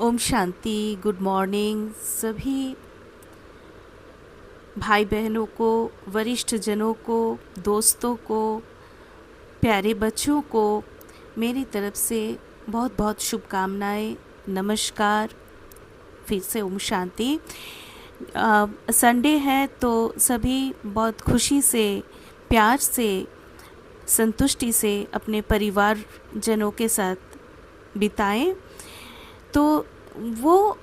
Om Shanti. Good morning सभी भाई बहनों को, वरिष्ठ जनों को, दोस्तों को, प्यारे बच्चों को मेरी तरफ से बहुत बहुत शुभकामनाएं। नमस्कार। फिर से ओम शांति। संडे है तो सभी बहुत खुशी से, प्यार से, संतुष्टि से अपने परिवार जनों के साथ बिताएं। तो वो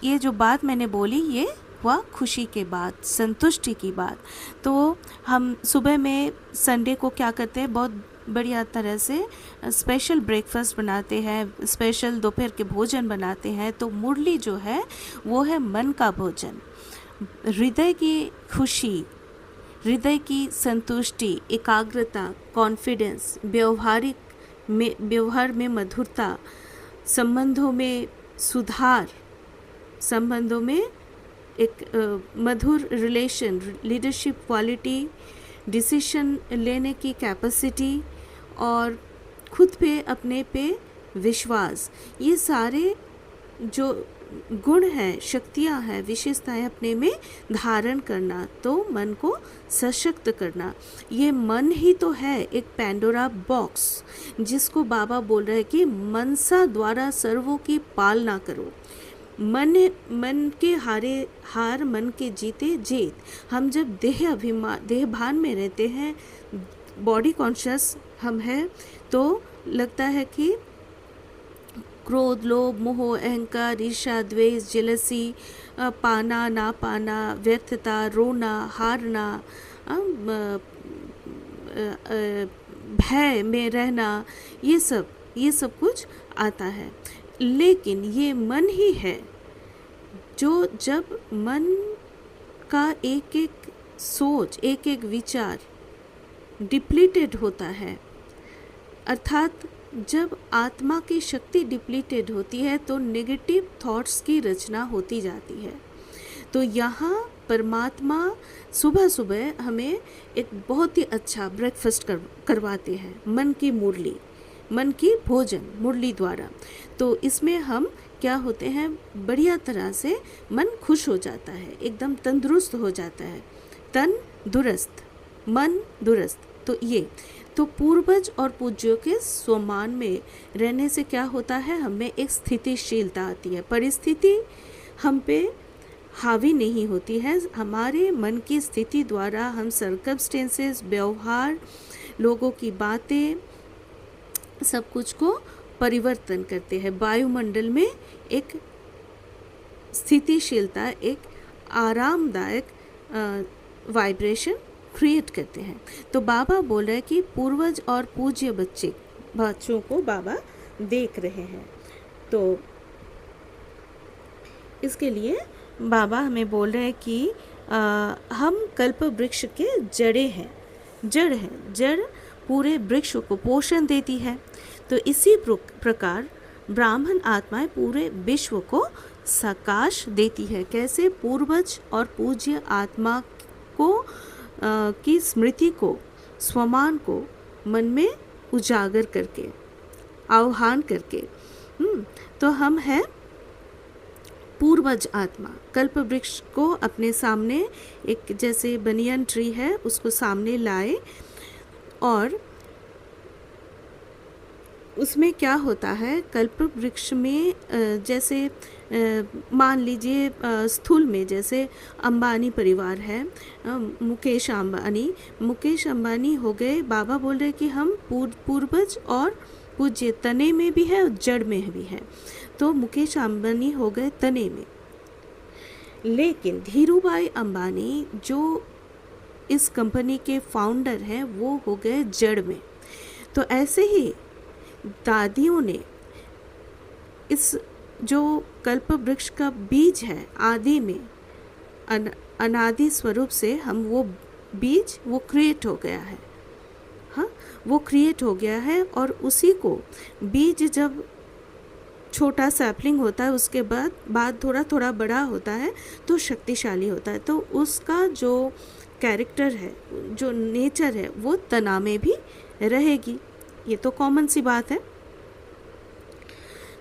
ये जो बात मैंने बोली, ये हुआ खुशी के बात, संतुष्टि की बात। तो हम सुबह में संडे को क्या करते हैं, बहुत बढ़िया तरह से स्पेशल ब्रेकफास्ट बनाते हैं, स्पेशल दोपहर के भोजन बनाते हैं। तो मुरली जो है वो है मन का भोजन, हृदय की खुशी, हृदय की संतुष्टि, एकाग्रता, कॉन्फिडेंस, व्यवहार में मधुरता, संबंधों में सुधार, संबंधों में एक मधुर रिलेशन, लीडरशिप क्वालिटी, डिसीजन लेने की कैपेसिटी और खुद पे, अपने पे विश्वास, ये सारे जो गुण हैं, शक्तियाँ हैं, विशेषताएं अपने में धारण करना, तो मन को सशक्त करना। ये मन ही तो है एक पैंडोरा बॉक्स, जिसको बाबा बोल रहे हैं कि मनसा द्वारा सर्वों की पालना करो। मन के हारे हार, मन के जीते जीत। हम जब देह भान में रहते हैं, बॉडी कॉन्शियस हम हैं, तो लगता है कि क्रोध, लोभ, मोह, अहंकार, ईर्ष्या, द्वेष, जेलसी, पाना ना पाना, व्यर्थता, रोना, हारना, भय में रहना, ये सब कुछ आता है। लेकिन ये मन ही है जो, जब मन का एक एक सोच, एक एक विचार डिप्लीटेड होता है, अर्थात जब आत्मा की शक्ति डिप्लीटेड होती है तो नेगेटिव थॉट्स की रचना होती जाती है। तो यहाँ परमात्मा सुबह सुबह हमें एक बहुत ही अच्छा ब्रेकफास्ट करवाते हैं, मन की मुरली, मन की भोजन मुरली द्वारा। तो इसमें हम क्या होते हैं, बढ़िया तरह से मन खुश हो जाता है, एकदम तंदुरुस्त हो जाता है, तन दुरुस्त, मन दुरुस्त। तो पूर्वज और पूज्यों के स्वमान में रहने से क्या होता है, हमें एक स्थितिशीलता आती है, परिस्थिति हम पे हावी नहीं होती है। हमारे मन की स्थिति द्वारा हम सर्कमस्टेंसेस, व्यवहार, लोगों की बातें, सब कुछ को परिवर्तन करते हैं। वायुमंडल में एक स्थितिशीलता, एक आरामदायक वाइब्रेशन क्रिएट करते हैं। तो बाबा बोल रहे हैं कि पूर्वज और पूज्य बच्चों को बाबा देख रहे हैं। तो इसके लिए बाबा हमें बोल रहे हैं कि हम कल्प वृक्ष के जड़ पूरे वृक्ष को पोषण देती है। तो इसी प्रकार ब्राह्मण आत्माएं पूरे विश्व को सकाश देती है। कैसे? पूर्वज और पूज्य आत्मा को की स्मृति को, स्वमान को मन में उजागर करके, आह्वान करके। तो हम हैं पूर्वज आत्मा। कल्प वृक्ष को अपने सामने, एक जैसे बनियन ट्री है, उसको सामने लाए और उसमें क्या होता है, कल्प वृक्ष में जैसे मान लीजिए स्थूल में जैसे अंबानी परिवार है, मुकेश अंबानी हो गए। बाबा बोल रहे कि हम पूर्वज और पूज्य, तने में भी है और जड़ में भी है। तो मुकेश अंबानी हो गए तने में, लेकिन धीरूभाई अंबानी जो इस कंपनी के फाउंडर हैं, वो हो गए जड़ में। तो ऐसे ही दादियों ने इस जो कल्प वृक्ष का बीज है, आदि में अनादि स्वरूप से हम वो बीज, वो क्रिएट हो गया है। हाँ, वो क्रिएट हो गया है और उसी को बीज जब छोटा सैपलिंग होता है, उसके बाद थोड़ा थोड़ा बड़ा होता है तो शक्तिशाली होता है। तो उसका जो कैरेक्टर है, जो नेचर है, वो तना में भी रहेगी। ये तो कॉमन सी बात है।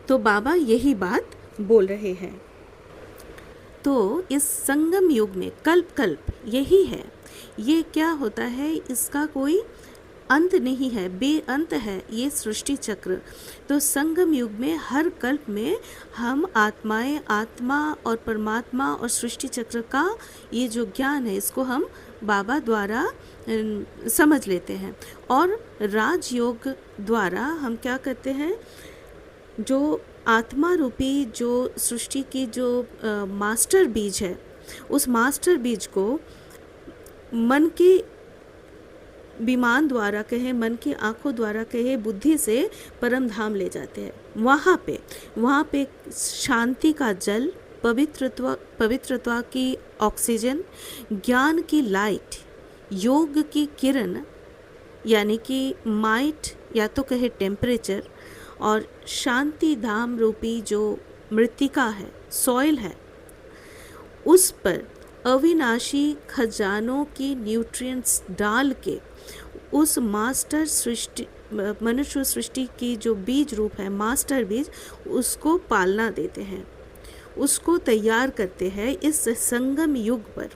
तो बाबा यही बात बोल रहे हैं। तो इस संगम युग में कल्प कल्प यही है। ये क्या होता है, इसका कोई अंत नहीं है, बेअंत है ये सृष्टि चक्र। तो संगम युग में हर कल्प में हम आत्माएं, आत्मा और परमात्मा और सृष्टि चक्र का ये जो ज्ञान है इसको हम बाबा द्वारा समझ लेते हैं। और राजयोग द्वारा हम क्या करते हैं, जो आत्मा रूपी जो सृष्टि की जो मास्टर बीज है, उस मास्टर बीज को मन के विमान द्वारा कहे, मन की आंखों द्वारा कहे, बुद्धि से परम धाम ले जाते हैं। वहाँ पे शांति का जल, पवित्रता की ऑक्सीजन, ज्ञान की लाइट, योग की किरण यानी कि माइट या तो कहे टेम्परेचर, और शांति धाम रूपी जो मृत्तिका है, सॉइल है, उस पर अविनाशी खजानों की न्यूट्रिएंट्स डाल के उस मास्टर सृष्टि, मनुष्य सृष्टि की जो बीज रूप है, मास्टर बीज, उसको पालना देते हैं, उसको तैयार करते हैं इस संगम युग पर।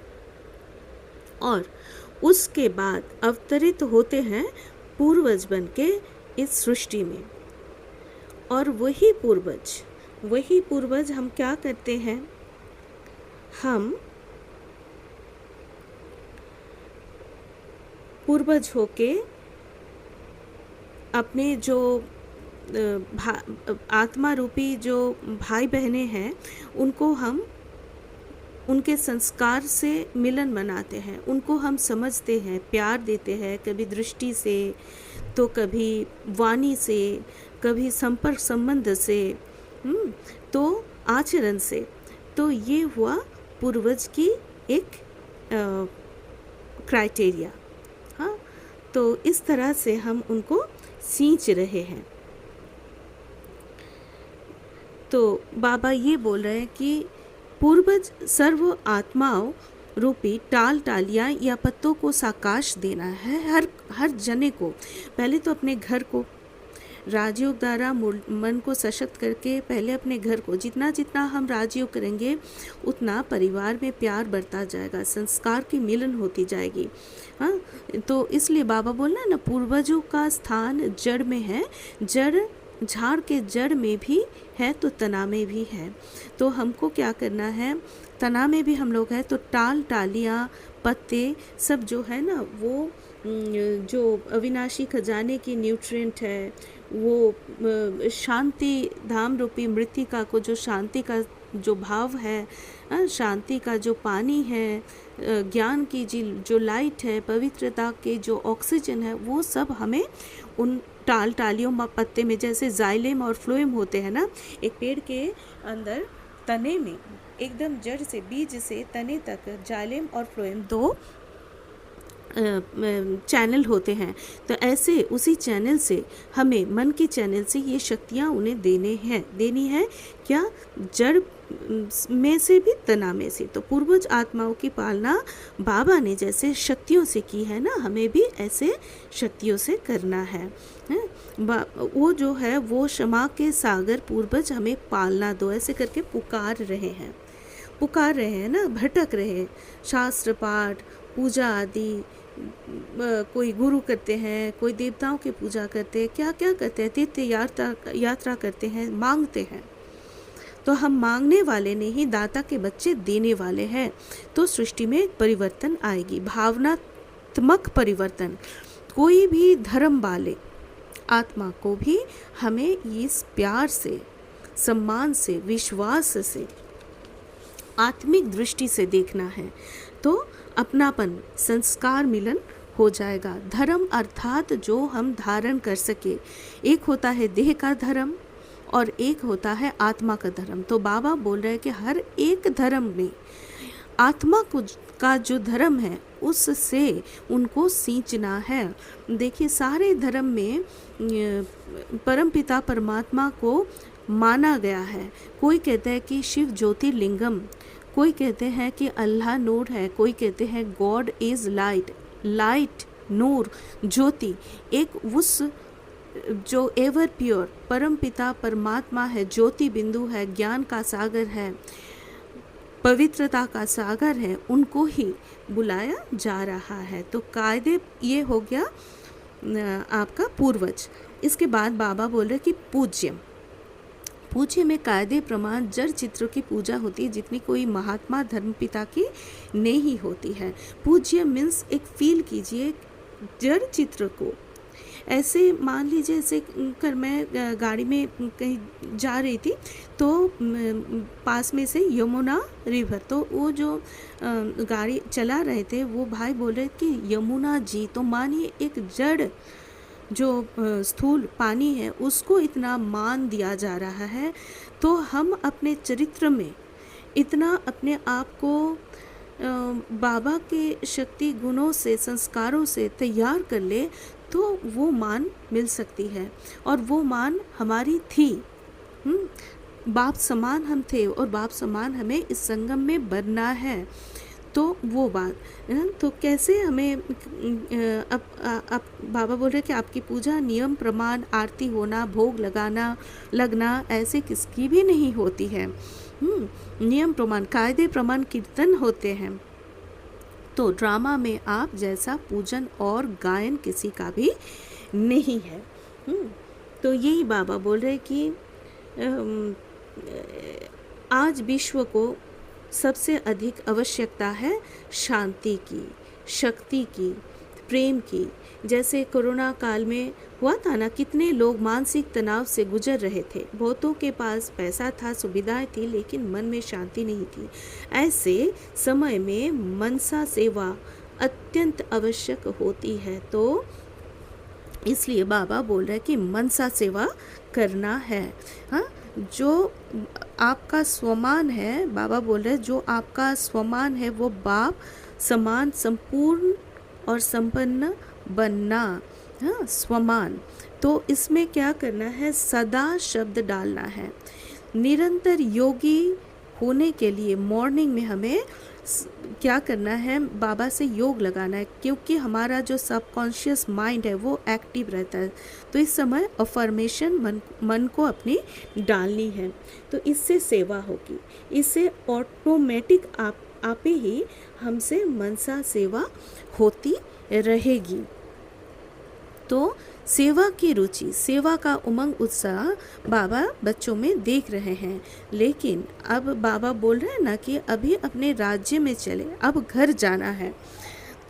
और उसके बाद अवतरित होते हैं पूर्वज बन के इस सृष्टि में। और वही पूर्वज हम क्या करते हैं, हम पूर्वज होके अपने जो आत्मा रूपी जो भाई बहनें हैं उनको हम उनके संस्कार से मिलन मनाते हैं, उनको हम समझते हैं, प्यार देते हैं, कभी दृष्टि से तो कभी वाणी से, कभी संपर्क संबंध से, तो आचरण से। तो ये हुआ पूर्वज की एक क्राइटेरिया। हाँ, तो इस तरह से हम उनको सींच रहे हैं। तो बाबा ये बोल रहे हैं कि पूर्वज सर्व आत्माओं रूपी टालियाँ या पत्तों को साकाश देना है हर जने को। पहले तो अपने घर को राजयोग द्वारा मन को सशक्त करके पहले अपने घर को, जितना जितना हम राजयोग करेंगे उतना परिवार में प्यार बढ़ता जाएगा, संस्कार की मिलन होती जाएगी। हाँ, तो इसलिए बाबा बोलना ना, पूर्वजों का स्थान जड़ में है, जड़ झाड़ के जड़ में भी है तो तना में भी है। तो हमको क्या करना है, तना में भी हम लोग हैं तो टालियाँ पत्ते सब जो है ना, वो जो अविनाशी खजाने की न्यूट्रिएंट है, वो शांति धाम रूपी मृत्तिका को, जो शांति का जो भाव है, शांति का जो पानी है, ज्ञान की जो लाइट है, पवित्रता के जो ऑक्सीजन है, वो सब हमें उन टालियों पत्ते में, जैसे जाइलेम और फ्लोएम होते हैं ना, एक पेड़ के अंदर तने में एकदम जड़ से, बीज से तने तक जाइलेम और फ्लोएम दो चैनल होते हैं। तो ऐसे उसी चैनल से हमें, मन की चैनल से ये शक्तियाँ उन्हें देनी है क्या, जड़ में से भी तना में से। तो पूर्वज आत्माओं की पालना बाबा ने जैसे शक्तियों से की है ना, हमें भी ऐसे शक्तियों से करना है। वो जो है वो क्षमा के सागर पूर्वज हमें पालना दो, ऐसे करके पुकार रहे हैं ना, भटक रहे। शास्त्र पाठ, पूजा आदि, कोई गुरु करते हैं, कोई देवताओं की पूजा करते हैं, क्या क्या करते हैं, तीर्थ यात्रा करते हैं, मांगते हैं। तो हम मांगने वाले नहीं, दाता के बच्चे देने वाले हैं। तो सृष्टि में एक परिवर्तन आएगी, भावनात्मक परिवर्तन। कोई भी धर्म वाले आत्मा को भी हमें इस प्यार से, सम्मान से, विश्वास से, आत्मिक दृष्टि से देखना है। तो अपनापन, संस्कार मिलन हो जाएगा। धर्म अर्थात जो हम धारण कर सके। एक होता है देह का धर्म और एक होता है आत्मा का धर्म। तो बाबा बोल रहे हैं कि हर एक धर्म में आत्मा का जो धर्म है उससे उनको सींचना है। देखिए, सारे धर्म में परमपिता परमात्मा को माना गया है। कोई कहता है कि शिव ज्योतिर्लिंगम, कोई कहते हैं कि अल्लाह नूर है, कोई कहते हैं गॉड इज़ लाइट, लाइट, नूर, ज्योति। एक जो एवर प्योर परम पिता परमात्मा है, ज्योति बिंदु है, ज्ञान का सागर है, पवित्रता का सागर है, उनको ही बुलाया जा रहा है। तो कायदे ये हो गया आपका पूर्वज। इसके बाद बाबा बोल रहे कि पूज्य, पूज्य में कायदे प्रमाण जड़ चित्र की पूजा होती है जितनी कोई महात्मा धर्मपिता की नहीं होती है। पूज्य मीन्स एक फील कीजिए जड़ चित्र को। ऐसे मान लीजिए ऐसे कर मैं गाड़ी में कहीं जा रही थी तो पास में से यमुना रिवर, तो वो जो गाड़ी चला रहे थे वो भाई बोल रहे कि यमुना जी, तो मानिए एक जड़ जो स्थूल पानी है उसको इतना मान दिया जा रहा है। तो हम अपने चरित्र में इतना अपने आप को बाबा के शक्ति गुणों से संस्कारों से तैयार कर ले तो वो मान मिल सकती है। और वो मान हमारी थी, बाप समान हम थे और बाप समान हमें इस संगम में बनना है। तो वो बात, तो कैसे हमें अब बाबा बोल रहे कि आपकी पूजा नियम प्रमाण आरती होना भोग लगना ऐसे किसकी भी नहीं होती है। नियम प्रमाण कायदे प्रमाण कीर्तन होते हैं। तो ड्रामा में आप जैसा पूजन और गायन किसी का भी नहीं है। तो यही बाबा बोल रहे कि आज विश्व को सबसे अधिक आवश्यकता है शांति की, शक्ति की, प्रेम की। जैसे कोरोना काल में हुआ था ना, कितने लोग मानसिक तनाव से गुजर रहे थे। बहुतों के पास पैसा था, सुविधाएं थी, लेकिन मन में शांति नहीं थी। ऐसे समय में मनसा सेवा अत्यंत आवश्यक होती है। तो इसलिए बाबा बोल रहे हैं कि मनसा सेवा करना है। हाँ, जो आपका स्वमान है, बाबा बोल रहे हैं जो आपका स्वमान है वो बाप समान संपूर्ण और संपन्न बनना। हाँ, स्वमान। तो इसमें क्या करना है, सदा शब्द डालना है। निरंतर योगी होने के लिए मॉर्निंग में हमें क्या करना है, बाबा से योग लगाना है, क्योंकि हमारा जो सबकॉन्शियस माइंड है वो एक्टिव रहता है। तो इस समय अफर्मेशन मन को अपनी डालनी है, तो इससे सेवा होगी। इससे ऑटोमेटिक आप ही हमसे मनसा सेवा होती रहेगी। तो सेवा की रुचि, सेवा का उमंग उत्साह बाबा बच्चों में देख रहे हैं। लेकिन अब बाबा बोल रहे हैं ना कि अभी अपने राज्य में चले, अब घर जाना है।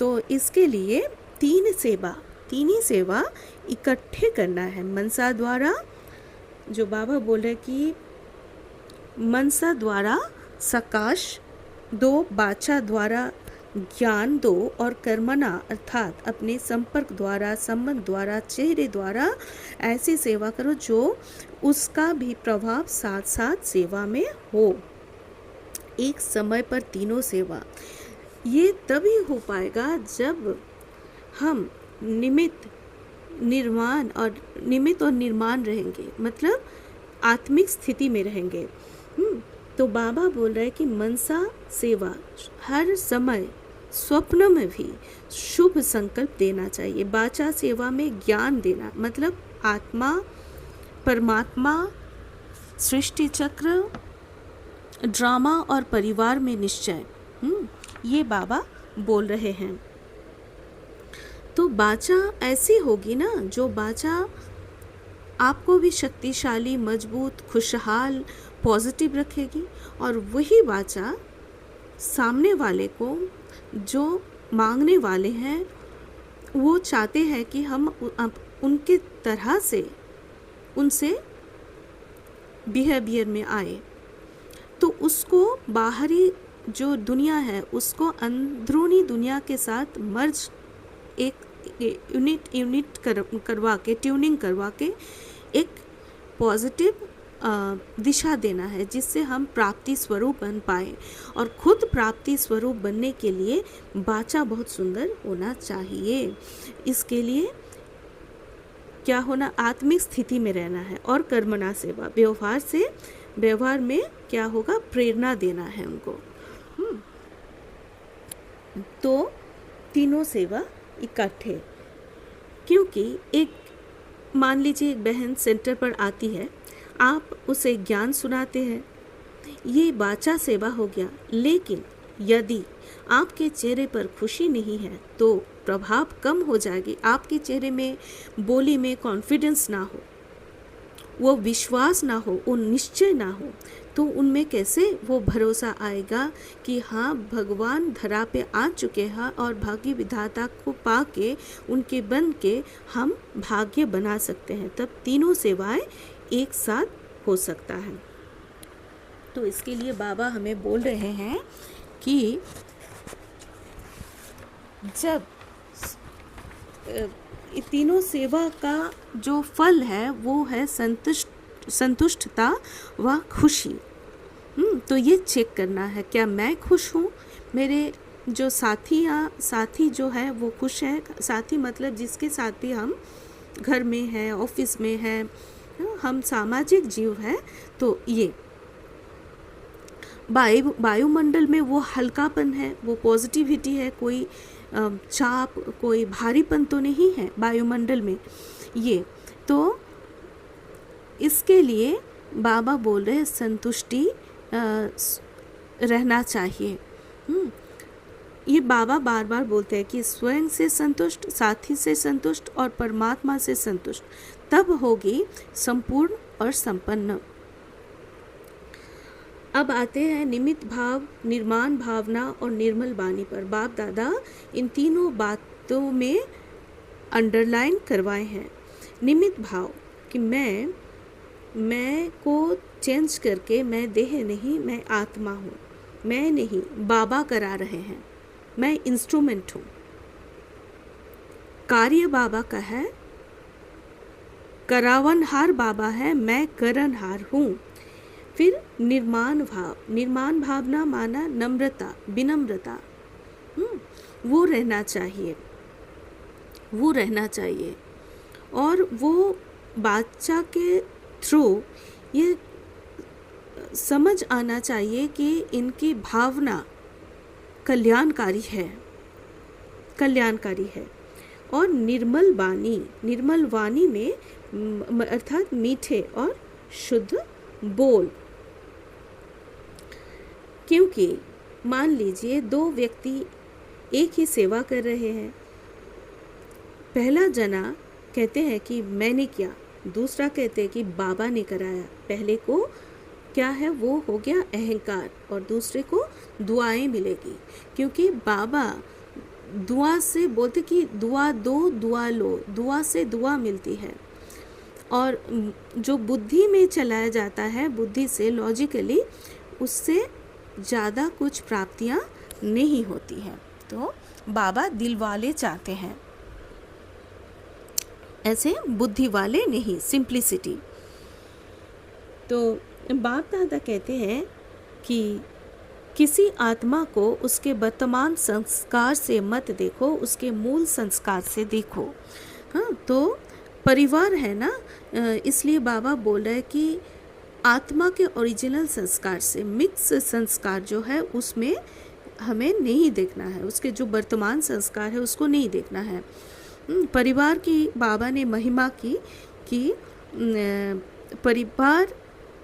तो इसके लिए तीन ही सेवा इकट्ठे करना है। मनसा द्वारा, जो बाबा बोल रहे कि मनसा द्वारा सकाश दो, बाचा द्वारा ज्ञान दो, और कर्मणा अर्थात अपने संपर्क द्वारा, संबंध द्वारा, चेहरे द्वारा ऐसी सेवा करो जो उसका भी प्रभाव साथ साथ सेवा में हो। एक समय पर तीनों सेवा, ये तभी हो पाएगा जब हम निमित्त और निर्माण रहेंगे, मतलब आत्मिक स्थिति में रहेंगे। तो बाबा बोल रहे हैं कि मनसा सेवा हर समय स्वप्न में भी शुभ संकल्प देना चाहिए। बाचा सेवा में ज्ञान देना, मतलब आत्मा, परमात्मा, सृष्टि चक्र, ड्रामा और परिवार में निश्चय, ये बाबा बोल रहे हैं। तो बाचा ऐसी होगी ना, जो बाचा आपको भी शक्तिशाली, मजबूत, खुशहाल, पॉजिटिव रखेगी, और वही बाचा सामने वाले को, जो मांगने वाले हैं, वो चाहते हैं कि हम उनके तरह से उनसे बिहेवियर में आए। तो उसको बाहरी जो दुनिया है उसको अंदरूनी दुनिया के साथ मर्ज, एक यूनिट करवा के, ट्यूनिंग करवा के एक पॉजिटिव दिशा देना है, जिससे हम प्राप्ति स्वरूप बन पाए। और खुद प्राप्ति स्वरूप बनने के लिए बाचा बहुत सुंदर होना चाहिए। इसके लिए क्या होना, आत्मिक स्थिति में रहना है। और कर्मणा सेवा, व्यवहार में क्या होगा, प्रेरणा देना है उनको। तो तीनों सेवा इकट्ठे, क्योंकि एक मान लीजिए एक बहन सेंटर पर आती है, आप उसे ज्ञान सुनाते हैं, ये वाचा सेवा हो गया। लेकिन यदि आपके चेहरे पर खुशी नहीं है तो प्रभाव कम हो जाएगी। आपके चेहरे में, बोली में कॉन्फिडेंस ना हो, वो विश्वास ना हो, वो निश्चय ना हो, तो उनमें कैसे वो भरोसा आएगा कि हाँ, भगवान धरा पे आ चुके हैं और भाग्य विधाता को पाके, उनके बन के हम भाग्य बना सकते हैं। तब तीनों सेवाएं एक साथ हो सकता है। तो इसके लिए बाबा हमें बोल रहे हैं कि जब तीनों सेवा का जो फल है वो है संतुष्टता व खुशी। तो ये चेक करना है, क्या मैं खुश हूँ, मेरे जो साथी जो है वो खुश है। साथी मतलब जिसके साथ भी हम घर में हैं, ऑफिस में हैं, हम सामाजिक जीव हैं। तो ये वायुमंडल में वो हल्कापन है, वो पॉजिटिविटी है, कोई चाप, कोई भारीपन तो नहीं है वायुमंडल में। ये तो इसके लिए बाबा बोल रहे संतुष्टि रहना चाहिए। ये बाबा बार बार बोलते हैं कि स्वयं से संतुष्ट, साथी से संतुष्ट और परमात्मा से संतुष्ट, तब होगी संपूर्ण और संपन्न। अब आते हैं निमित्त भाव, निर्माण भावना और निर्मल वाणी पर। बाप दादा इन तीनों बातों में अंडरलाइन करवाए हैं। निमित्त भाव कि मैं को चेंज करके, मैं देह नहीं, मैं आत्मा हूँ, मैं नहीं, बाबा करा रहे हैं, मैं इंस्ट्रूमेंट हूँ, कार्य बाबा का है, करावनहार बाबा है, मैं करनहार हूँ। फिर निर्माण भाव, निर्माण भावना माना नम्रता, विनम्रता, वो रहना चाहिए। और वो बादशाह के थ्रू ये समझ आना चाहिए कि इनकी भावना कल्याणकारी है। और निर्मल वाणी में अर्थात मीठे और शुद्ध बोल। क्योंकि मान लीजिए दो व्यक्ति एक ही सेवा कर रहे हैं, पहला जना कहते हैं कि मैंने किया, दूसरा कहते हैं कि बाबा ने कराया। पहले को क्या है, वो हो गया अहंकार, और दूसरे को दुआएं मिलेगी। क्योंकि बाबा दुआ से बोलते कि दुआ दो, दुआ लो, दुआ से दुआ मिलती है। और जो बुद्धि में चलाया जाता है, बुद्धि से, लॉजिकली, उससे ज़्यादा कुछ प्राप्तियाँ नहीं होती हैं। तो बाबा दिल वाले चाहते हैं, ऐसे बुद्धि वाले नहीं, सिंप्लिसिटी। तो बाप दादा कहते हैं कि किसी आत्मा को उसके वर्तमान संस्कार से मत देखो, उसके मूल संस्कार से देखो। हाँ, तो परिवार है ना, इसलिए बाबा बोल रहे हैं कि आत्मा के ओरिजिनल संस्कार से मिक्स संस्कार जो है उसमें हमें नहीं देखना है, उसके जो वर्तमान संस्कार है उसको नहीं देखना है। परिवार की बाबा ने महिमा की कि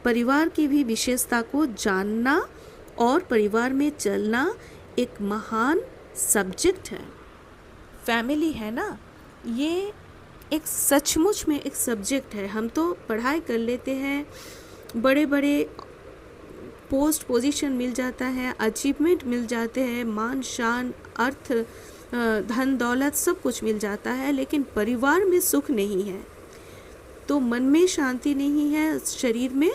परिवार की भी विशेषता को जानना और परिवार में चलना एक महान सब्जेक्ट है। फैमिली है ना, ये एक सचमुच में एक सब्जेक्ट है। हम तो पढ़ाई कर लेते हैं, बड़े बड़े पोस्ट पोजीशन मिल जाता है, अचीवमेंट मिल जाते हैं, मान शान, अर्थ, धन दौलत सब कुछ मिल जाता है, लेकिन परिवार में सुख नहीं है तो मन में शांति नहीं है, शरीर में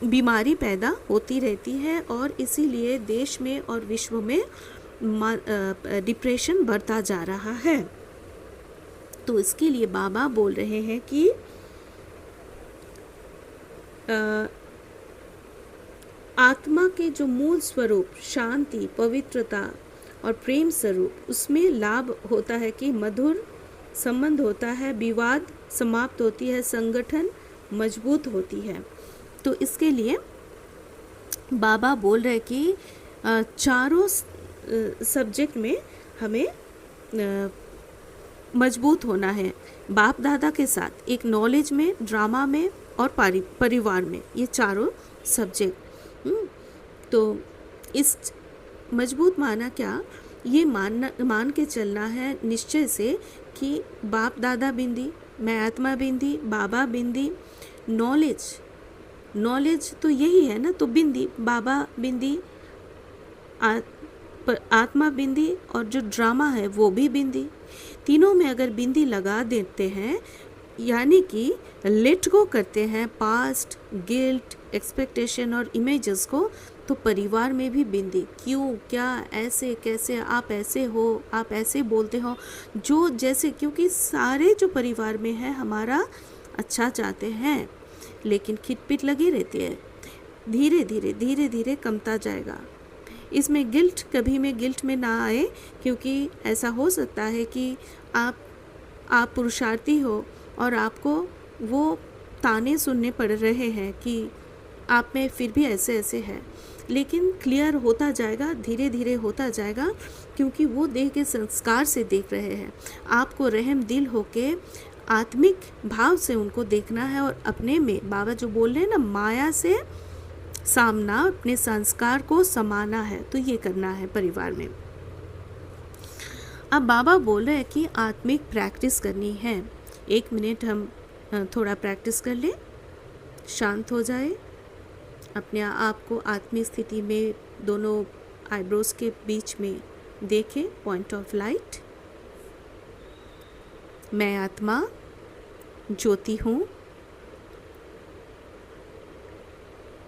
बीमारी पैदा होती रहती है। और इसीलिए देश में और विश्व में डिप्रेशन बढ़ता जा रहा है। तो इसके लिए बाबा बोल रहे हैं कि आत्मा के जो मूल स्वरूप शांति, पवित्रता और प्रेम स्वरूप, उसमें लाभ होता है कि मधुर संबंध होता है, विवाद समाप्त होती है, संगठन मजबूत होती है। तो इसके लिए बाबा बोल रहे कि चारों सब्जेक्ट में हमें मजबूत होना है बाप दादा के साथ, एक नॉलेज में, ड्रामा में और परिवार में, ये चारों सब्जेक्ट। तो इस मजबूत माना क्या, ये मान के चलना है निश्चय से कि बाप दादा बिंदी, मैं आत्मा बिंदी, बाबा बिंदी, नॉलेज तो यही है ना, तो बिंदी, बाबा बिंदी, आत्मा बिंदी, और जो ड्रामा है वो भी बिंदी। तीनों में अगर बिंदी लगा देते हैं, यानी कि लेट गो करते हैं पास्ट, गिल्ट, एक्सपेक्टेशन और इमेजेस को, तो परिवार में भी बिंदी, क्यों, क्या, ऐसे, कैसे, आप ऐसे हो, आप ऐसे बोलते हो, जो जैसे, क्योंकि सारे जो परिवार में है हमारा अच्छा चाहते हैं, लेकिन खिटपिट लगी रहती है, धीरे धीरे कमता जाएगा। इसमें गिल्ट, कभी में गिल्ट में ना आए, क्योंकि ऐसा हो सकता है कि आप पुरुषार्थी हो और आपको वो ताने सुनने पड़ रहे हैं कि आप में फिर भी ऐसे ऐसे है, लेकिन क्लियर होता जाएगा, धीरे धीरे होता जाएगा, क्योंकि वो देह के संस्कार से देख रहे हैं। आपको रहम दिल होके आत्मिक भाव से उनको देखना है, और अपने में बाबा जो बोल रहे हैं ना, माया से सामना, अपने संस्कार को समाना है, तो ये करना है परिवार में। अब बाबा बोल रहे हैं कि आत्मिक प्रैक्टिस करनी है। 1 मिनट हम थोड़ा प्रैक्टिस कर लें, शांत हो जाए, अपने आप को आत्मिक स्थिति में दोनों आईब्रोज के बीच में देखें, पॉइंट ऑफ लाइट। मैं आत्मा ज्योति हूँ,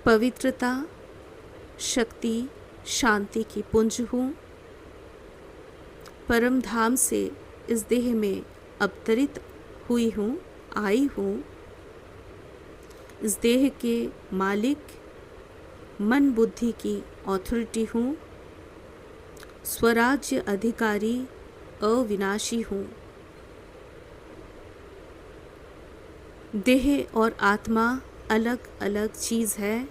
पवित्रता, शक्ति, शांति की पुंज हूँ, परम धाम से इस देह में अवतरित हुई हूँ, आई हूँ। इस देह के मालिक, मन बुद्धि की अथॉरिटी हूँ, स्वराज्य अधिकारी, अविनाशी हूँ। देह और आत्मा अलग अलग चीज़ है,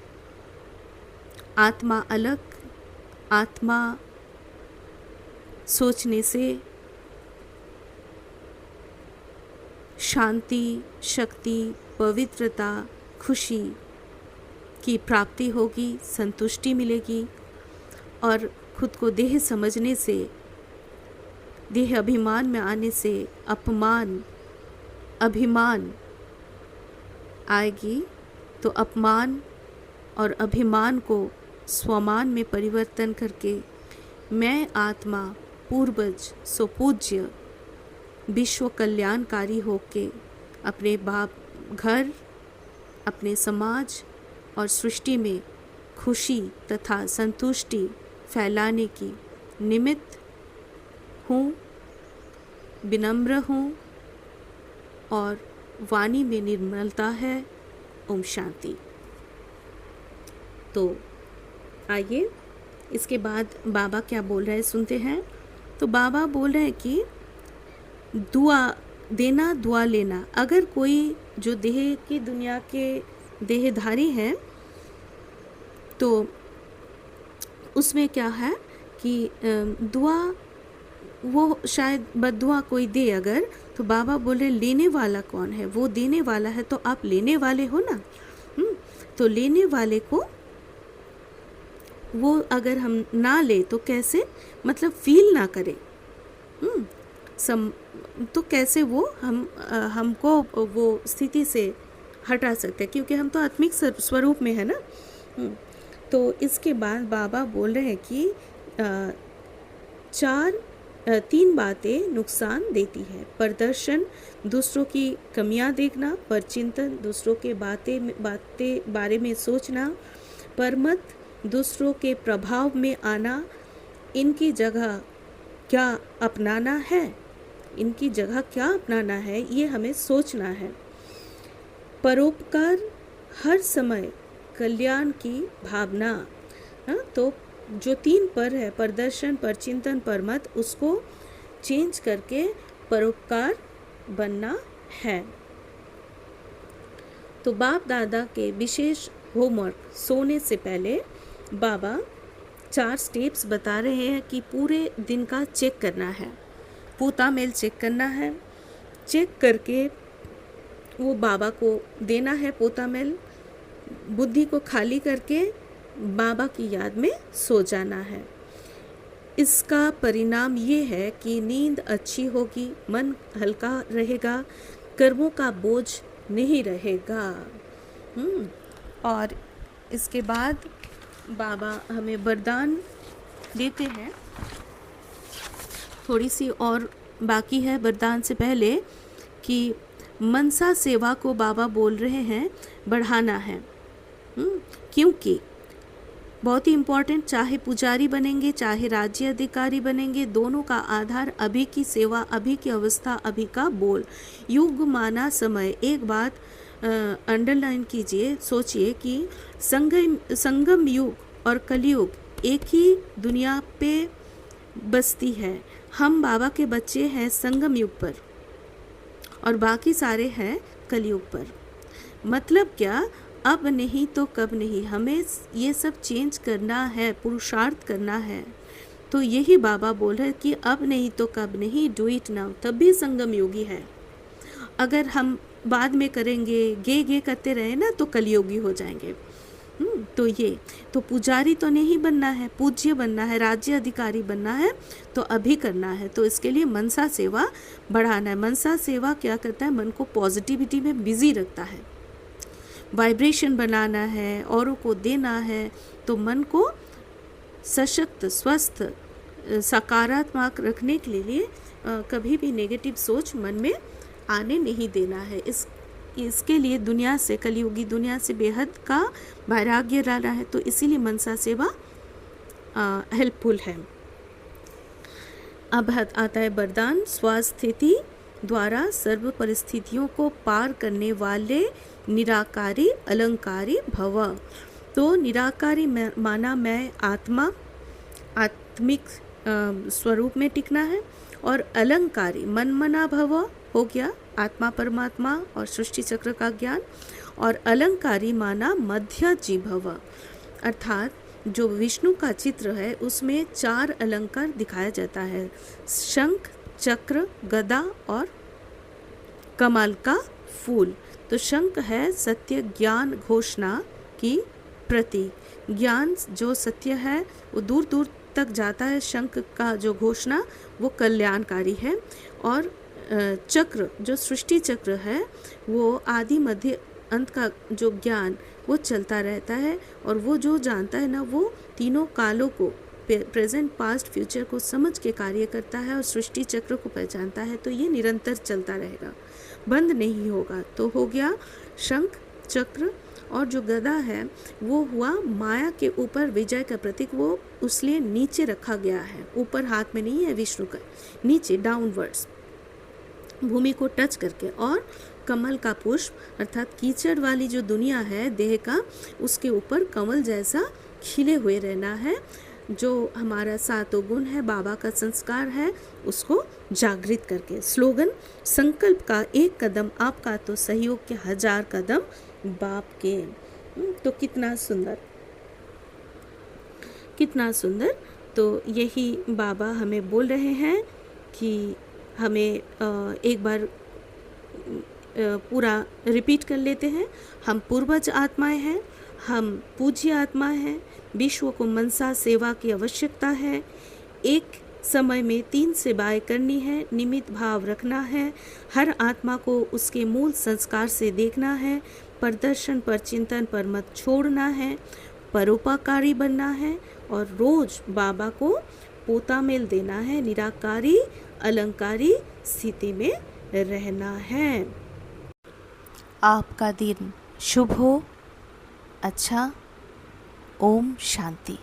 आत्मा अलग, आत्मा सोचने से शांति, शक्ति, पवित्रता, खुशी की प्राप्ति होगी, संतुष्टि मिलेगी, और खुद को देह समझने से, देह अभिमान में आने से अपमान, अभिमान आएगी, तो अपमान और अभिमान को स्वमान में परिवर्तन करके मैं आत्मा पूर्वज सो पूज्य विश्व कल्याणकारी होके अपने बाप घर, अपने समाज और सृष्टि में खुशी तथा संतुष्टि फैलाने की निमित्त हूँ, विनम्र हूँ, और वाणी में निर्मलता है। ओम शांति। तो आइए इसके बाद बाबा क्या बोल रहे हैं सुनते हैं। तो बाबा बोल रहे हैं कि दुआ देना, दुआ लेना। अगर कोई जो देह की दुनिया के देहधारी हैं, तो उसमें क्या है कि दुआ वो शायद बद्दुआ कोई दे अगर, तो बाबा बोले लेने वाला कौन है, वो देने वाला है, तो आप लेने वाले हो ना। तो लेने वाले को वो अगर हम ना ले तो कैसे, मतलब फील ना करे, तो कैसे वो हमको वो स्थिति से हटा सकते हैं, क्योंकि हम तो आत्मिक स्वरूप में है ना। तो इसके बाद बाबा बोल रहे हैं कि 3 बातें नुकसान देती है। प्रदर्शन, दूसरों की कमियां देखना, परचिंतन, दूसरों के बारे में सोचना, परमत, दूसरों के प्रभाव में आना, इनकी जगह क्या अपनाना है, इनकी जगह क्या अपनाना है, ये हमें सोचना है। परोपकार, हर समय कल्याण की भावना। तो जो 3 पर है, प्रदर्शन, परचिंतन, परमत, उसको चेंज करके परोपकार बनना है। तो बाप दादा के विशेष होमवर्क, सोने से पहले बाबा 4 स्टेप्स बता रहे हैं कि पूरे दिन का चेक करना है। पोता मेल चेक करना है, चेक करके वो बाबा को देना है पोता मेल, बुद्धि को खाली करके बाबा की याद में सो जाना है। इसका परिणाम ये है कि नींद अच्छी होगी, मन हल्का रहेगा, कर्मों का बोझ नहीं रहेगा। और इसके बाद बाबा हमें वरदान देते हैं। थोड़ी सी और बाकी है वरदान से पहले कि मनसा सेवा को बाबा बोल रहे हैं बढ़ाना है, क्योंकि बहुत ही इम्पोर्टेंट, चाहे पुजारी बनेंगे चाहे राज्य अधिकारी बनेंगे, दोनों का आधार अभी की सेवा, अभी की अवस्था, अभी का बोल। युग माना समय, एक बात अंडरलाइन कीजिए, सोचिए कि संगम युग और कलयुग एक ही दुनिया पे बसती है। हम बाबा के बच्चे हैं संगम युग पर और बाकी सारे हैं कलयुग पर। मतलब क्या, अब नहीं तो कब नहीं, हमें ये सब चेंज करना है, पुरुषार्थ करना है। तो यही बाबा बोल रहे कि अब नहीं तो कब नहीं, डू इट नाउ, तब भी संगम योगी है। अगर हम बाद में करेंगे, गे करते रहे ना, तो कलयुगी हो जाएंगे। तो ये तो पुजारी तो नहीं बनना है, पूज्य बनना है, राज्य अधिकारी बनना है, तो अभी करना है। तो इसके लिए मनसा सेवा बढ़ाना है। मनसा सेवा क्या करता है, मन को पॉजिटिविटी में बिजी रखता है, वाइब्रेशन बनाना है, औरों को देना है। तो मन को सशक्त, स्वस्थ, सकारात्मक रखने के लिए कभी भी नेगेटिव सोच मन में आने नहीं देना है। इसके लिए दुनिया से, कलयुगी दुनिया से बेहद का वैराग्य लाना है। तो इसीलिए मनसा सेवा हेल्पफुल है। अब आता है वरदान, स्वास्थिति द्वारा सर्व परिस्थितियों को पार करने वाले निराकारी अलंकारी भव। तो निराकारी माना मैं आत्मा, आत्मिक स्वरूप में टिकना है, और अलंकारी मनमना भव हो गया, आत्मा परमात्मा और सृष्टि चक्र का ज्ञान, और अलंकारी माना मध्याजी भव, अर्थात जो विष्णु का चित्र है उसमें 4 अलंकार दिखाया जाता है, शंख, चक्र, गदा और कमल का फूल। तो शंख है सत्य ज्ञान घोषणा की प्रतीक, ज्ञान जो सत्य है वो दूर दूर तक जाता है, शंख का जो घोषणा वो कल्याणकारी है, और चक्र जो सृष्टि चक्र है वो आदि मध्य अंत का जो ज्ञान वो चलता रहता है, और वो जो जानता है ना वो तीनों कालों को, प्रेजेंट पास्ट फ्यूचर को समझ के कार्य करता है और सृष्टि चक्र को पहचानता है। तो ये निरंतर चलता रहेगा, बंद नहीं होगा। तो हो गया शंख, चक्र, और जो गदा है वो हुआ माया के ऊपर विजय का प्रतीक, वो उसलिए नीचे रखा गया है, ऊपर हाथ में नहीं है विष्णु का, नीचे डाउनवर्ड्स भूमि को टच करके। और कमल का पुष्प अर्थात कीचड़ वाली जो दुनिया है देह का, उसके ऊपर कमल जैसा खिले हुए रहना है। जो हमारा 7 गुण है, बाबा का संस्कार है, उसको जागृत करके। स्लोगन, संकल्प का 1 कदम आपका तो सहयोग के 1000 कदम बाप के। तो कितना सुंदर, कितना सुंदर। तो यही बाबा हमें बोल रहे हैं कि हमें एक बार पूरा रिपीट कर लेते हैं। हम पूर्वज आत्माएं हैं, हम पूज्य आत्माएं हैं, विश्व को मनसा सेवा की आवश्यकता है। एक समय में 3 सेवाएं करनी है, निमित्त भाव रखना है, हर आत्मा को उसके मूल संस्कार से देखना है, प्रदर्शन पर चिंतन पर मत छोड़ना है, परोपकारी बनना है, और रोज बाबा को पोता मेल देना है, निराकारी अलंकारी स्थिति में रहना है। आपका दिन शुभ हो। अच्छा, ओम शांति।